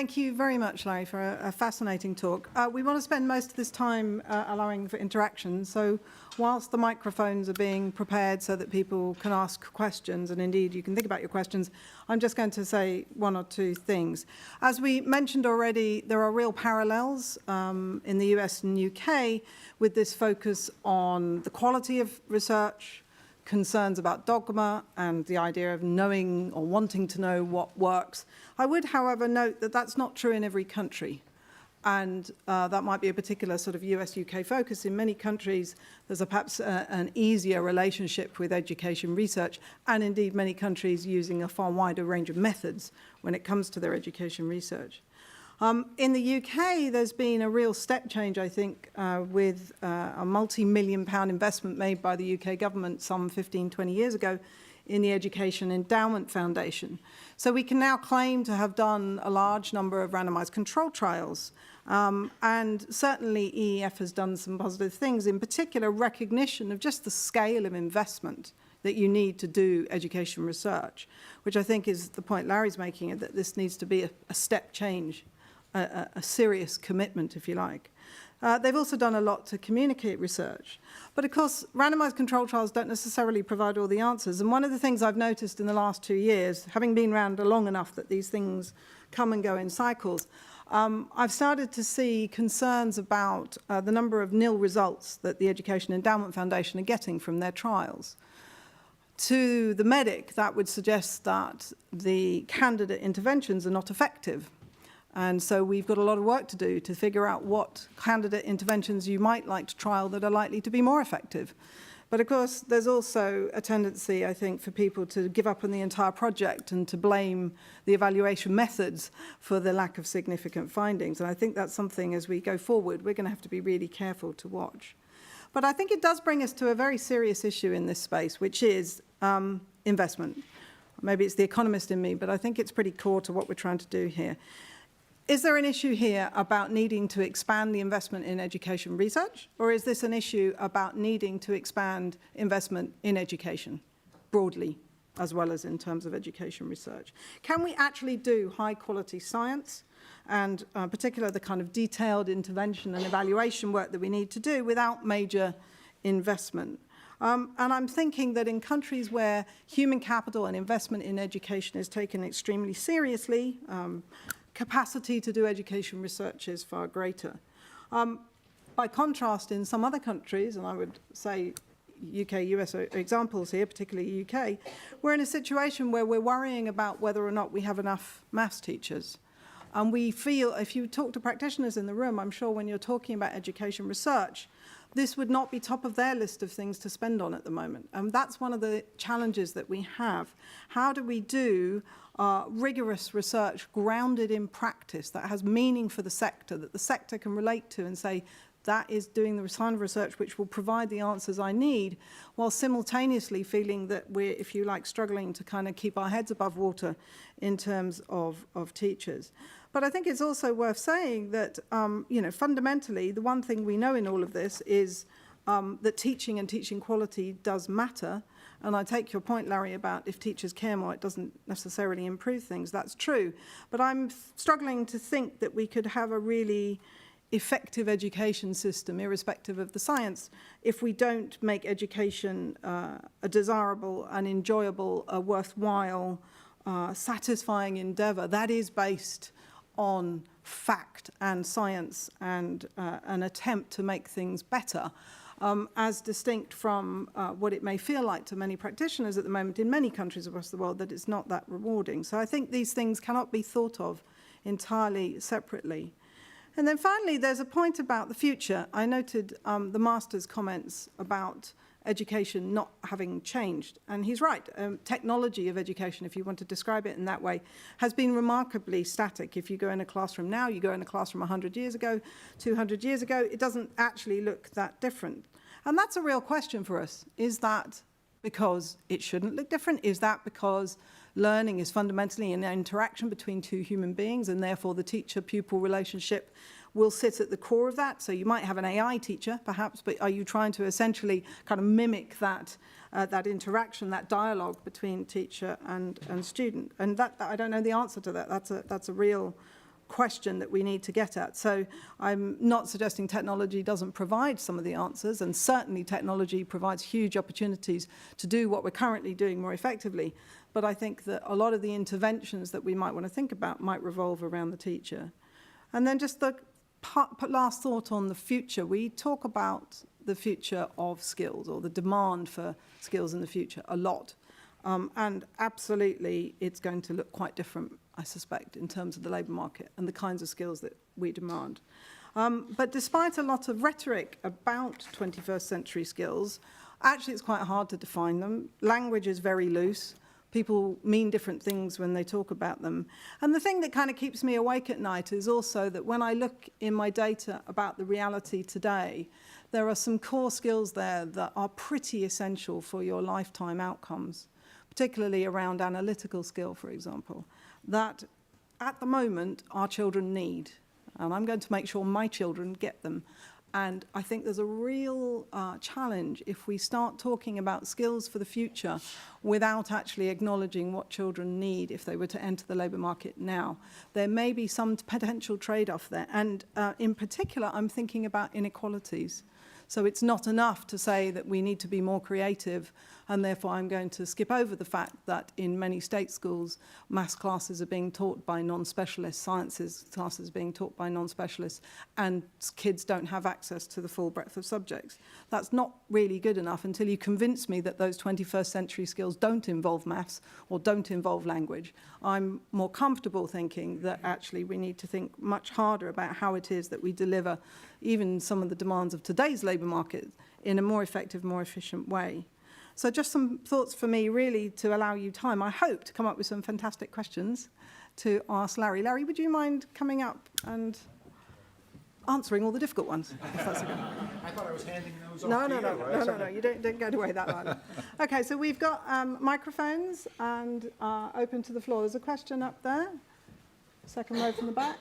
Thank you very much, Larry, for a fascinating talk. We want to spend most of this time allowing for interaction, so whilst the microphones are being prepared so that people can ask questions, and indeed you can think about your questions, I'm just going to say one or two things. As we mentioned already, there are real parallels in the US and UK with this focus on the quality of research, concerns about dogma and the idea of knowing or wanting to know what works. I would, however, note that that's not true in every country. And that might be a particular sort of US-UK focus. In many countries, there's perhaps an easier relationship with education research, and indeed many countries using a far wider range of methods when it comes to their education research. In the UK, there's been a real step change, I think, with a multi-million-pound investment made by the UK government some 15, 20 years ago in the Education Endowment Foundation. So we can now claim to have done a large number of randomized control trials. And certainly EEF has done some positive things, in particular recognition of just the scale of investment that you need to do education research, which I think is the point Larry's making, that this needs to be a step change. A serious commitment, if you like. They've also done a lot to communicate research. But of course, randomized control trials don't necessarily provide all the answers. And one of the things I've noticed in the last 2 years, having been around long enough that these things come and go in cycles, I've started to see concerns about the number of nil results that the Education Endowment Foundation are getting from their trials. To the medic, that would suggest that the candidate interventions are not effective. And so we've got a lot of work to do to figure out what candidate interventions you might like to trial that are likely to be more effective. But of course, there's also a tendency, I think, for people to give up on the entire project and to blame the evaluation methods for the lack of significant findings. And I think that's something, as we go forward, we're going to have to be really careful to watch. But I think it does bring us to a very serious issue in this space, which is investment. Maybe it's the economist in me, but I think it's pretty core to what we're trying to do here. Is there an issue here about needing to expand the investment in education research, or is this an issue about needing to expand investment in education broadly, as well as in terms of education research? Can we actually do high-quality science, and particularly the kind of detailed intervention and evaluation work that we need to do without major investment? And I'm thinking that in countries where human capital and investment in education is taken extremely seriously, capacity to do education research is far greater. By contrast, in some other countries, and I would say UK, US are examples here, particularly UK, we're in a situation where we're worrying about whether or not we have enough maths teachers. And we feel, if you talk to practitioners in the room, I'm sure when you're talking about education research, this would not be top of their list of things to spend on at the moment. And that's one of the challenges that we have. How do we do rigorous research grounded in practice that has meaning for the sector, that the sector can relate to and say, that is doing the kind of research which will provide the answers I need, while simultaneously feeling that we're, if you like, struggling to kind of keep our heads above water in terms of teachers. But I think it's also worth saying that, you know, fundamentally, the one thing we know in all of this is that teaching and teaching quality does matter. And I take your point, Larry, about if teachers care more, it doesn't necessarily improve things. That's true. But I'm struggling to think that we could have a really effective education system, irrespective of the science, if we don't make education a desirable and enjoyable, a worthwhile, satisfying endeavor that is based on fact and science and an attempt to make things better, as distinct from what it may feel like to many practitioners at the moment in many countries across the world, that it's not that rewarding. So I think these things cannot be thought of entirely separately. And then finally, there's a point about the future. I noted the master's comments about education not having changed. And he's right. Technology of education, if you want to describe it in that way, has been remarkably static. If you go in a classroom now, you go in a classroom 100 years ago, 200 years ago, it doesn't actually look that different. And that's a real question for us. Is that because it shouldn't look different? Is that because learning is fundamentally an interaction between two human beings, and therefore the teacher-pupil relationship will sit at the core of that? So you might have an AI teacher, perhaps, but are you trying to essentially kind of mimic that, that interaction, that dialogue between teacher and student? And that, I don't know the answer to that. That's a real question that we need to get at. So I'm not suggesting technology doesn't provide some of the answers, and certainly technology provides huge opportunities to do what we're currently doing more effectively. But I think that a lot of the interventions that we might want to think about might revolve around the teacher. And then just the last thought on the future. We talk about the future of skills, or the demand for skills in the future, a lot. And absolutely, it's going to look quite different, I suspect, in terms of the labour market and the kinds of skills that we demand. But despite a lot of rhetoric about 21st century skills, actually it's quite hard to define them. Language is very loose. People mean different things when they talk about them. And the thing that kind of keeps me awake at night is also that when I look in my data about the reality today, there are some core skills there that are pretty essential for your lifetime outcomes, particularly around analytical skill, for example, that at the moment our children need. And I'm going to make sure my children get them. And I think there's a real challenge if we start talking about skills for the future without actually acknowledging what children need if they were to enter the labour market now. There may be some potential trade-off there. And in particular, I'm thinking about inequalities. So it's not enough to say that we need to be more creative, and therefore I'm going to skip over the fact that in many state schools, maths classes are being taught by non-specialists, sciences classes are being taught by non-specialists, and kids don't have access to the full breadth of subjects. That's not really good enough until you convince me that those 21st century skills don't involve maths or don't involve language. I'm more comfortable thinking that actually we need to think much harder about how it is that we deliver even some of the demands of today's labour market in a more effective, more efficient way. So just some thoughts for me, really, to allow you time, I hope, to come up with some fantastic questions to ask Larry. Larry, would you mind coming up and answering all the difficult ones, if that's okay? I thought I was handing those off to you. No, you don't get away that line. Okay, so we've got microphones and open to the floor. There's a question up there, second row from the back.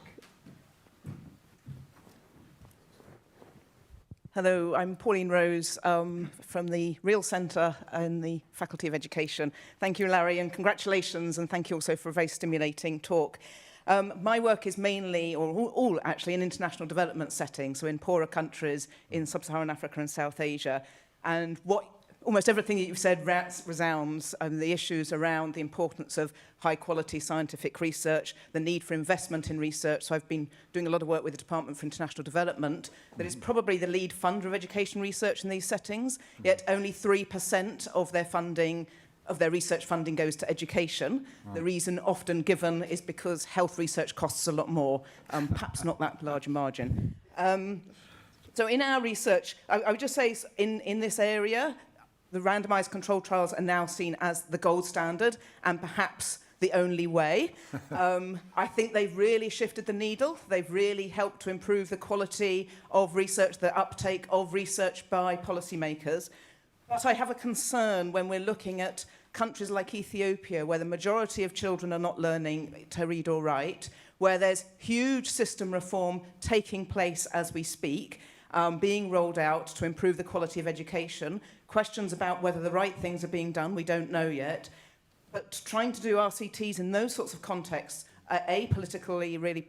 Hello, I'm Pauline Rose from the Real Centre in the Faculty of Education. Thank you, Larry, and congratulations, and thank you also for a very stimulating talk. My work is mainly, or all actually, in international development settings, so in poorer countries in sub-Saharan Africa and South Asia. And what almost everything that you've said resounds, the issues around the importance of high-quality scientific research, the need for investment in research. So I've been doing a lot of work with the Department for International Development that is probably the lead funder of education research in these settings, yet only 3% of their funding, of their research funding goes to education. The reason often given is because health research costs a lot more, perhaps not that large a margin. So in our research, I would just say in this area, the randomized controlled trials are now seen as the gold standard and perhaps the only way. I think they've really shifted the needle. They've really helped to improve the quality of research, the uptake of research by policymakers. But I have a concern when we're looking at countries like Ethiopia, where the majority of children are not learning to read or write, where there's huge system reform taking place as we speak, being rolled out to improve the quality of education. Questions about whether the right things are being done, we don't know yet. But trying to do RCTs in those sorts of contexts are A, politically really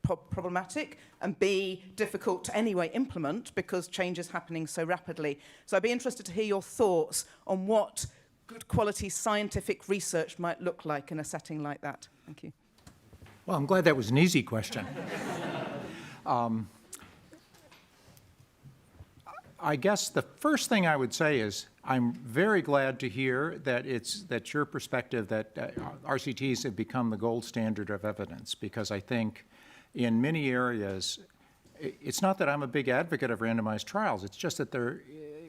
problematic, and B, difficult to anyway implement because change is happening so rapidly. So I'd be interested to hear your thoughts on what good quality scientific research might look like in a setting like that. Thank you. Well, I'm glad that was an easy question. I guess the first thing I would say is I'm very glad to hear that your perspective that RCTs have become the gold standard of evidence, because I think in many areas, it's not that I'm a big advocate of randomized trials. It's just that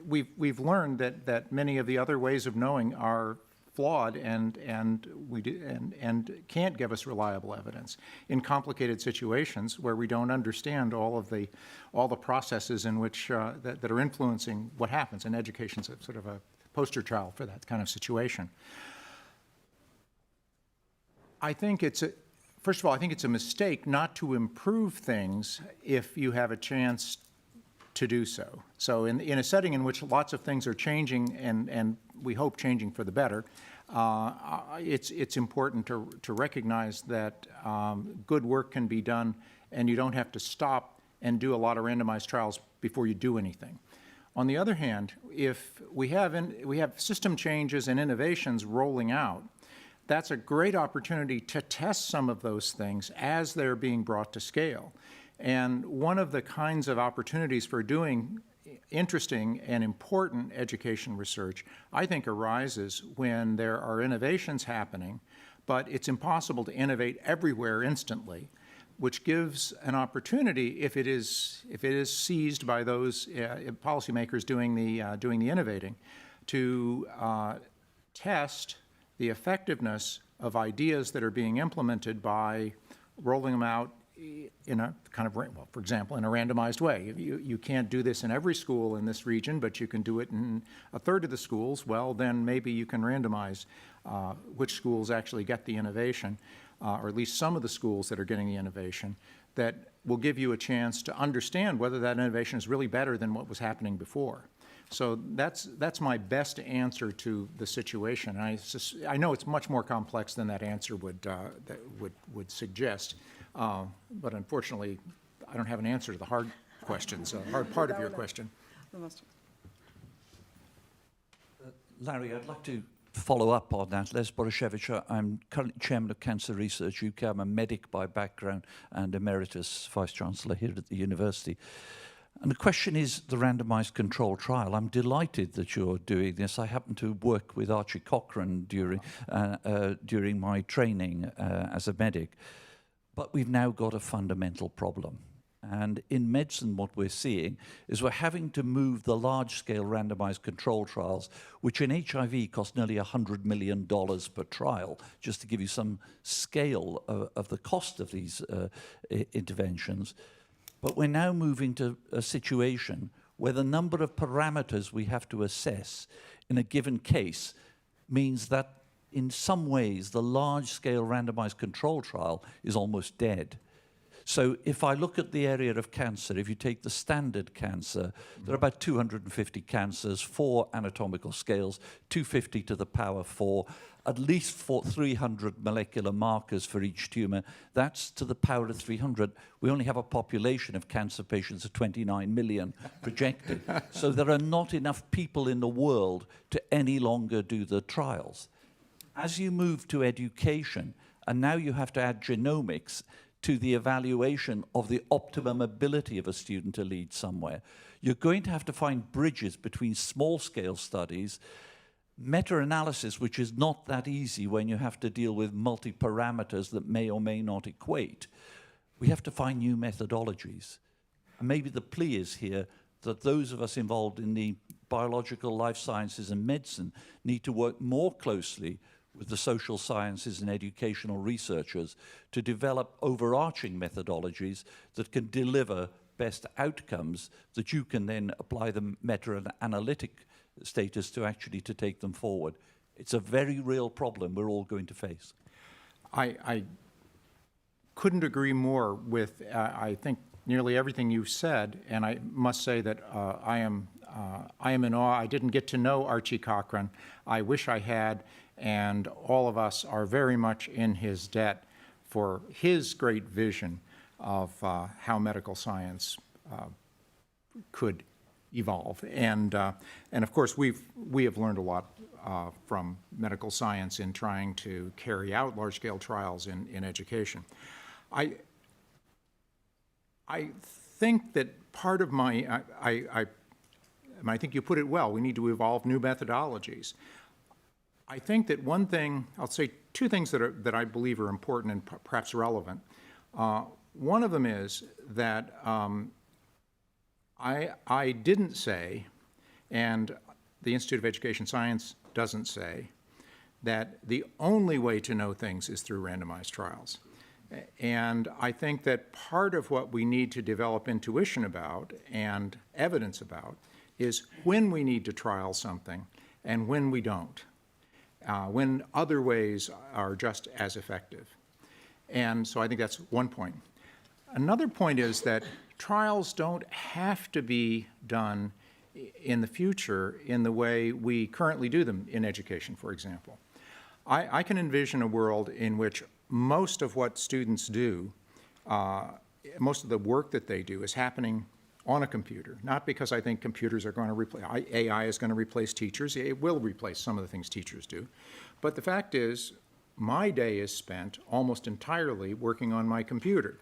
we've learned that many of the other ways of knowing are flawed and can't give us reliable evidence in complicated situations where we don't understand all the processes in which that are influencing what happens. And education's a sort of a poster child for that kind of situation. I think first of all, I think it's a mistake not to improve things if you have a chance to do so. So in a setting in which lots of things are changing and we hope, changing for the better, it's important to recognize that good work can be done, and you don't have to stop and do a lot of randomized trials before you do anything. On the other hand, if we have system changes and innovations rolling out, that's a great opportunity to test some of those things as they're being brought to scale. And one of the kinds of opportunities for doing interesting and important education research, I think, arises when there are innovations happening, but it's impossible to innovate everywhere instantly, which gives an opportunity, if it is seized by those policymakers doing the innovating, to test the effectiveness of ideas that are being implemented by rolling them out in a kind of, well, for example, in a randomized way. You can't do this in every school in this region, but you can do it in a third of the schools. Well, then maybe you can randomize which schools actually get the innovation, or at least some of the schools that are getting the innovation, that will give you a chance to understand whether that innovation is really better than what was happening before. So that's my best answer to the situation. And I know it's much more complex than that answer would suggest. But unfortunately, I don't have an answer to the hard questions, hard part of your question. Larry, I'd like to follow up on that. Les Borishevich, I'm currently Chairman of Cancer Research UK. I'm a medic by background and Emeritus Vice-Chancellor here at the university. And the question is the randomized control trial. I'm delighted that you're doing this. I happen to work with Archie Cochrane during my training as a medic. But we've now got a fundamental problem. And in medicine, what we're seeing is we're having to move the large-scale randomized control trials, which in HIV cost nearly $100 million per trial, just to give you some scale of the cost of these interventions. But we're now moving to a situation where the number of parameters we have to assess in a given case means that in some ways, the large-scale randomized control trial is almost dead. So if I look at the area of cancer, if you take the standard cancer, there are about 250 cancers, 4 anatomical scales, 250 to the power 4, at least 300 molecular markers for each tumor. That's to the power of 300. We only have a population of cancer patients of 29 million projected. So there are not enough people in the world to any longer do the trials. As you move to education, and now you have to add genomics to the evaluation of the optimum ability of a student to lead somewhere, you're going to have to find bridges between small-scale studies, meta-analysis, which is not that easy when you have to deal with multi-parameters that may or may not equate. We have to find new methodologies. And maybe the plea is here that those of us involved in the biological, life sciences, and medicine need to work more closely with the social sciences and educational researchers to develop overarching methodologies that can deliver best outcomes that you can then apply the meta-analytic status to actually to take them forward. It's a very real problem we're all going to face. I couldn't agree more with, I think, nearly everything you said, and I must say that I am in awe. I didn't get to know Archie Cochrane. I wish I had, and all of us are very much in his debt for his great vision of how medical science could evolve. And of course, we have learned a lot from medical science in trying to carry out large-scale trials in education. I think that part of my, I think you put it well, we need to evolve new methodologies. I think that one thing, I'll say two things that I believe are important and perhaps relevant. One of them is that I didn't say, and the Institute of Education Science doesn't say, that the only way to know things is through randomized trials. And I think that part of what we need to develop intuition about and evidence about is when we need to trial something and when we don't, when other ways are just as effective. And so I think that's one point. Another point is that trials don't have to be done in the future in the way we currently do them in education, for example. I can envision a world in which most of what students do, most of the work that they do is happening on a computer, not because I think computers are going to replace, AI is going to replace teachers. It will replace some of the things teachers do. But the fact is, my day is spent almost entirely working on my computer.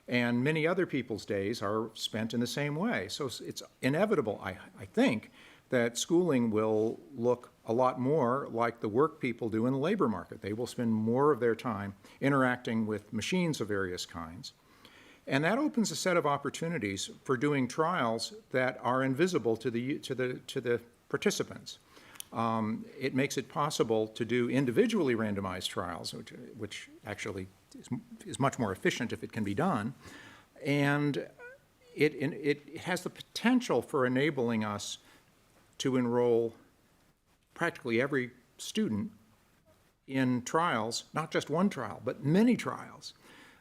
And many other people's days are spent in the same way. So it's inevitable, I think, that schooling will look a lot more like the work people do in the labor market. They will spend more of their time interacting with machines of various kinds. And that opens a set of opportunities for doing trials that are invisible to the participants. It makes it possible to do individually randomized trials, which actually is much more efficient if it can be done. And it has the potential for enabling us to enroll practically every student in trials, not just one trial, but many trials,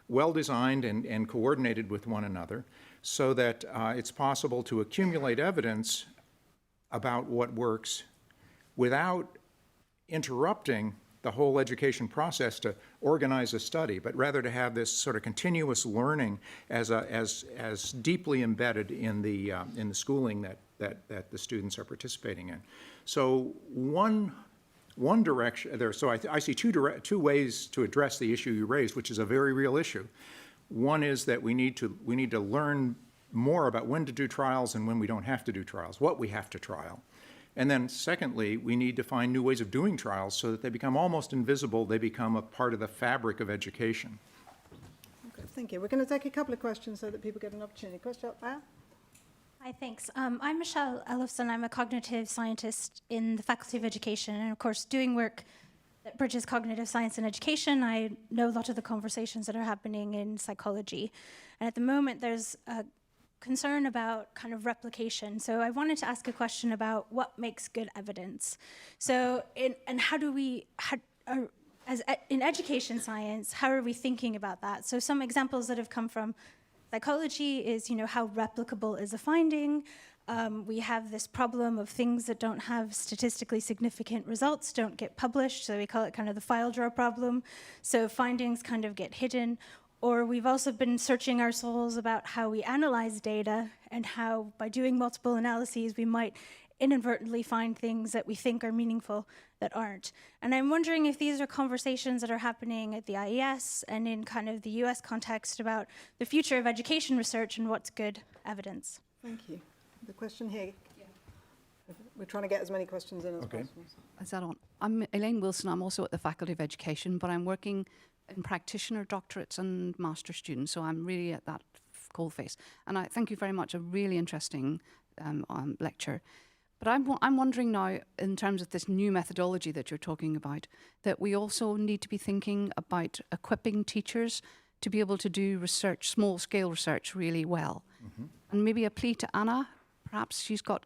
well designed and coordinated with one another, so that it's possible to accumulate evidence about what works without interrupting the whole education process to organize a study, but rather to have this sort of continuous learning as deeply embedded in the schooling that the students are participating in. So one direction there. So I see two ways to address the issue you raised, which is a very real issue. One is that we need to learn more about when to do trials and when we don't have to do trials, what we have to trial. And then secondly, we need to find new ways of doing trials so that they become almost invisible. They become a part of the fabric of education. Okay, thank you. We're going to take a couple of questions so that people get an opportunity. Question up there? Hi, thanks. I'm Michelle Ellefson. I'm a cognitive scientist in the Faculty of Education, and of course, doing work that bridges cognitive science and education. I know a lot of the conversations that are happening in psychology. And at the moment, there's a concern about kind of replication. So I wanted to ask a question about what makes good evidence. So, in education science, how are we thinking about that? So some examples that have come from psychology is, how replicable is a finding? We have this problem of things that don't have statistically significant results don't get published, so we call it kind of the file drawer problem. So findings kind of get hidden. Or we've also been searching our souls about how we analyze data and how, by doing multiple analyses, we might inadvertently find things that we think are meaningful that aren't. And I'm wondering if these are conversations that are happening at the IES and in kind of the US context about the future of education research and what's good evidence. Thank you. The question here. Yeah. We're trying to get as many questions in as possible. Is that on? I'm Elaine Wilson. I'm also at the Faculty of Education, but I'm working in practitioner doctorates and master students, so I'm really at that coalface. And I thank you very much, a really interesting lecture. But I'm wondering now, in terms of this new methodology that you're talking about, that we also need to be thinking about equipping teachers to be able to do research, small-scale research, really well. Mm-hmm. And maybe a plea to Anna, perhaps she's got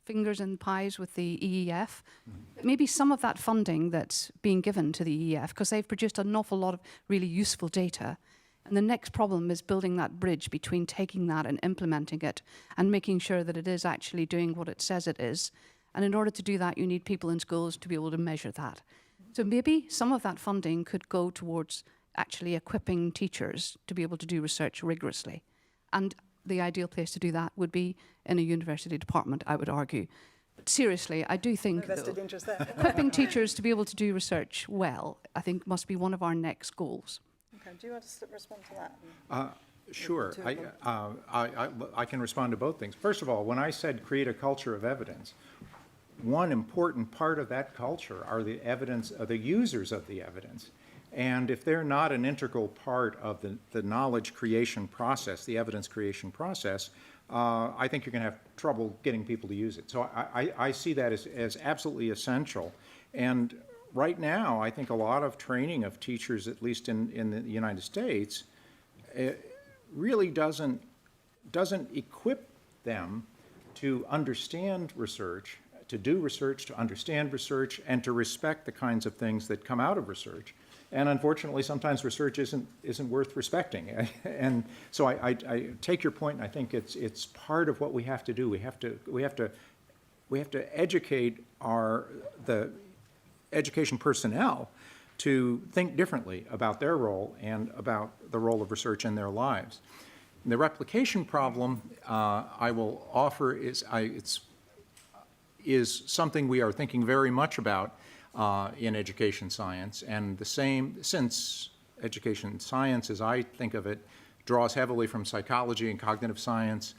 fingers in pies with the EEF. Mm-hmm. Maybe some of that funding that's being given to the EEF, because they've produced an awful lot of really useful data. And the next problem is building that bridge between taking that and implementing it and making sure that it is actually doing what it says it is. And in order to do that, you need people in schools to be able to measure that. So maybe some of that funding could go towards actually equipping teachers to be able to do research rigorously. And the ideal place to do that would be in a university department, I would argue. But seriously, I do think equipping teachers to be able to do research well, I think must be one of our next goals. Okay, do you want to respond to that? Sure. I can respond to both things. First of all, when I said create a culture of evidence, one important part of that culture are the evidence, the users of the evidence. And if they're not an integral part of the knowledge creation process, the evidence creation process, I think you're going to have trouble getting people to use it. So I see that as absolutely essential. And right now, I think a lot of training of teachers, at least in the United States, really doesn't equip them to understand research, to do research, to understand research, and to respect the kinds of things that come out of research. And unfortunately, sometimes research isn't worth respecting. And so I take your point, and I think it's part of what we have to do. We have to we have to educate the education personnel to think differently about their role and about the role of research in their lives. The replication problem I will offer is something we are thinking very much about in education science, and the same, since education science, as I think of it, draws heavily from psychology and cognitive science,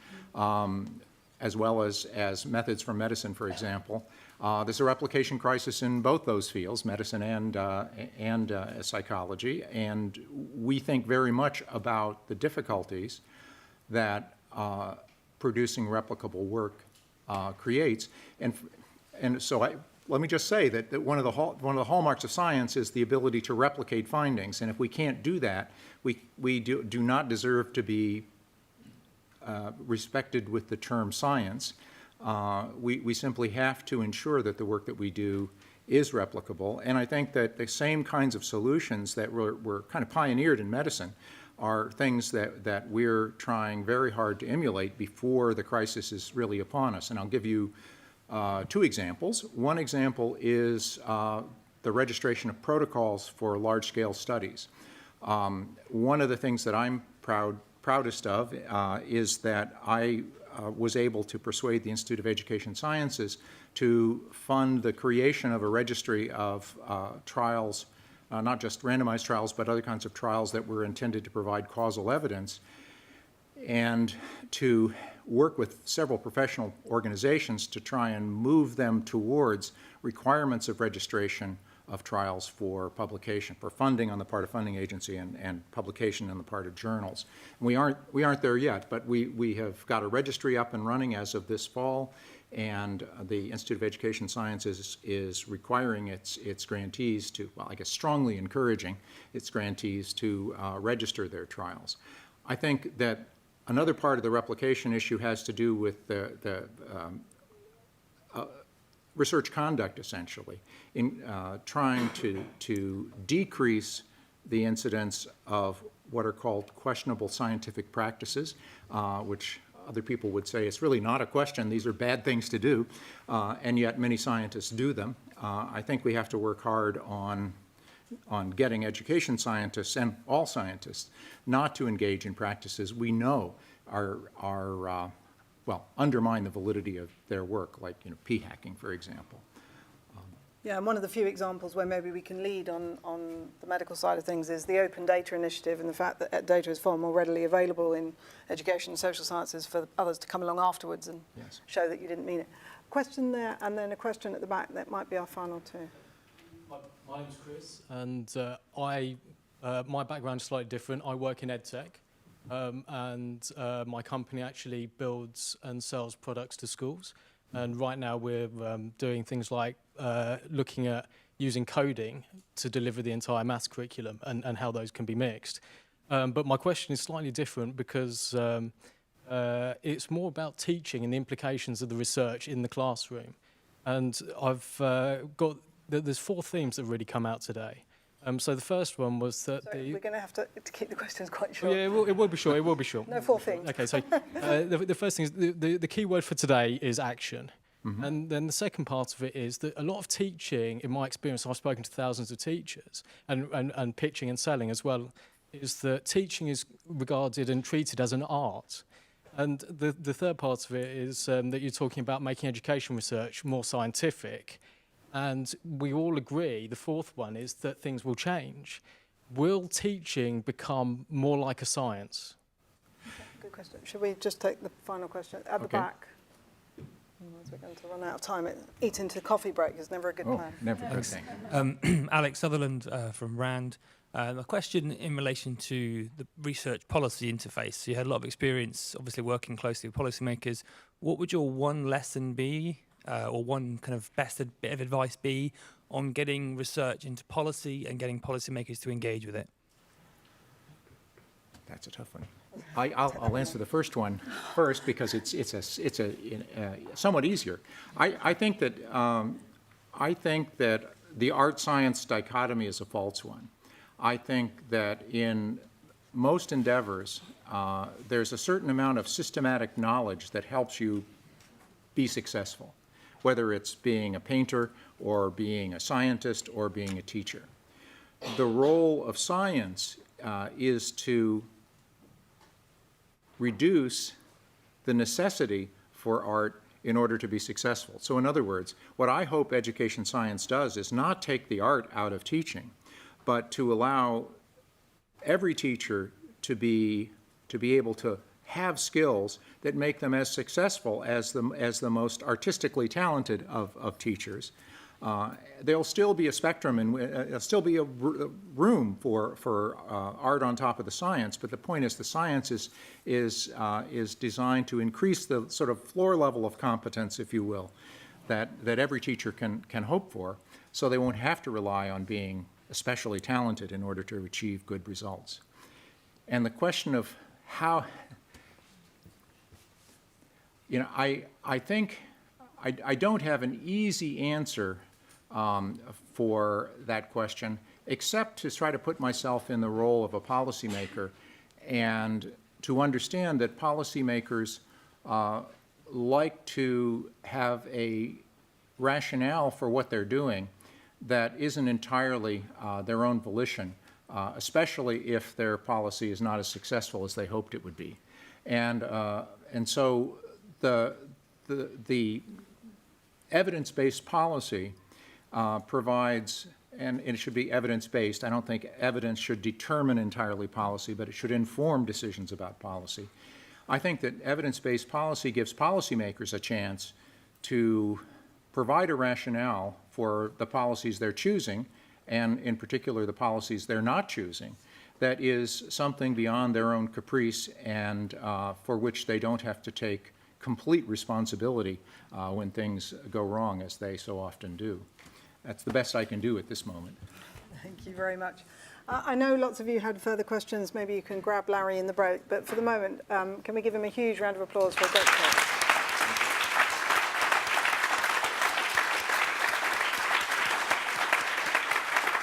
as well as methods from medicine, for example. There's a replication crisis in both those fields, medicine and psychology, and we think very much about the difficulties that producing replicable work creates. And so let me just say that one of the hallmarks of science is the ability to replicate findings, and if we can't do that, we do not deserve to be respected with the term science. We simply have to ensure that the work that we do is replicable, and I think that the same kinds of solutions that were kind of pioneered in medicine are things that we're trying very hard to emulate before the crisis is really upon us. And I'll give you two examples. One example is the registration of protocols for large-scale studies. One of the things that I'm proudest of is that I was able to persuade the Institute of Education Sciences to fund the creation of a registry of trials, not just randomized trials, but other kinds of trials that were intended to provide causal evidence, and to work with several professional organizations to try and move them towards requirements of registration of trials for publication, for funding on the part of funding agency and publication on the part of journals. And we aren't there yet, but we have got a registry up and running as of this fall, and the Institute of Education Sciences is requiring its grantees to, well, I guess strongly encouraging its grantees to register their trials. I think that another part of the replication issue has to do with the research conduct, essentially, in trying to decrease the incidence of what are called questionable scientific practices, which other people would say it's really not a question, these are bad things to do, and yet many scientists do them. I think we have to work hard on getting education scientists and all scientists not to engage in practices we know are undermine the validity of their work, like p-hacking, for example. Yeah, and one of the few examples where maybe we can lead on the medical side of things is the Open Data Initiative, and the fact that data is far more readily available in education and social sciences for others to come along afterwards and show that you didn't mean it. Question there, and then a question at the back that might be our final two. My name's Chris, and my background is slightly different. I work in EdTech, and my company actually builds and sells products to schools. And right now we're doing things like looking at using coding to deliver the entire maths curriculum and how those can be mixed. But my question is slightly different because it's more about teaching and the implications of the research in the classroom. And there's four themes that really come out today. So the first one was that we're going to have to keep the questions quite short. Yeah, it will be short. It will be short. No four things. Okay, so the first thing is the key word for today is action. Mm-hmm. And then the second part of it is that a lot of teaching, in my experience, I've spoken to thousands of teachers, and pitching and selling as well, is that teaching is regarded and treated as an art. And the third part of it is that you're talking about making education research more scientific. And we all agree, the fourth one is that things will change. Will teaching become more like a science? Good question. Should we just take the final question at the back? Otherwise we're going to run out of time. Eat into coffee break is never a good plan. Never a good thing. Alex Sutherland from RAND. A question in relation to the research policy interface. So you had a lot of experience, obviously working closely with policymakers. What would your one lesson be, or one kind of best bit of advice be on getting research into policy and getting policymakers to engage with it? That's a tough one. I'll answer the first one first because it's somewhat easier. I think that the art-science dichotomy is a false one. I think that in most endeavors, there's a certain amount of systematic knowledge that helps you be successful. whether it's being a painter or being a scientist or being a teacher. The role of science is to reduce the necessity for art in order to be successful. So in other words, what I hope education science does is not take the art out of teaching, but to allow every teacher to be able to have skills that make them as successful as the most artistically talented of teachers. There'll still be a spectrum and there'll still be a room for art on top of the science, but the point is the science is designed to increase the sort of floor level of competence, if you will, that every teacher can hope for, so they won't have to rely on being especially talented in order to achieve good results. And the question of how, you know, I think I don't have an easy answer for that question, except to try to put myself in the role of a policymaker and to understand that policymakers like to have a rationale for what they're doing that isn't entirely their own volition, especially if their policy is not as successful as they hoped it would be. And so the evidence-based policy provides, and it should be evidence-based. I don't think evidence should determine entirely policy, but it should inform decisions about policy. I think that evidence-based policy gives policymakers a chance to provide a rationale for the policies they're choosing, and in particular the policies they're not choosing, that is something beyond their own caprice and for which they don't have to take complete responsibility when things go wrong, as they so often do. That's the best I can do at this moment. Thank you very much. I know lots of you had further questions. Maybe you can grab Larry in the break, but for the moment, can we give him a huge round of applause for a great talk?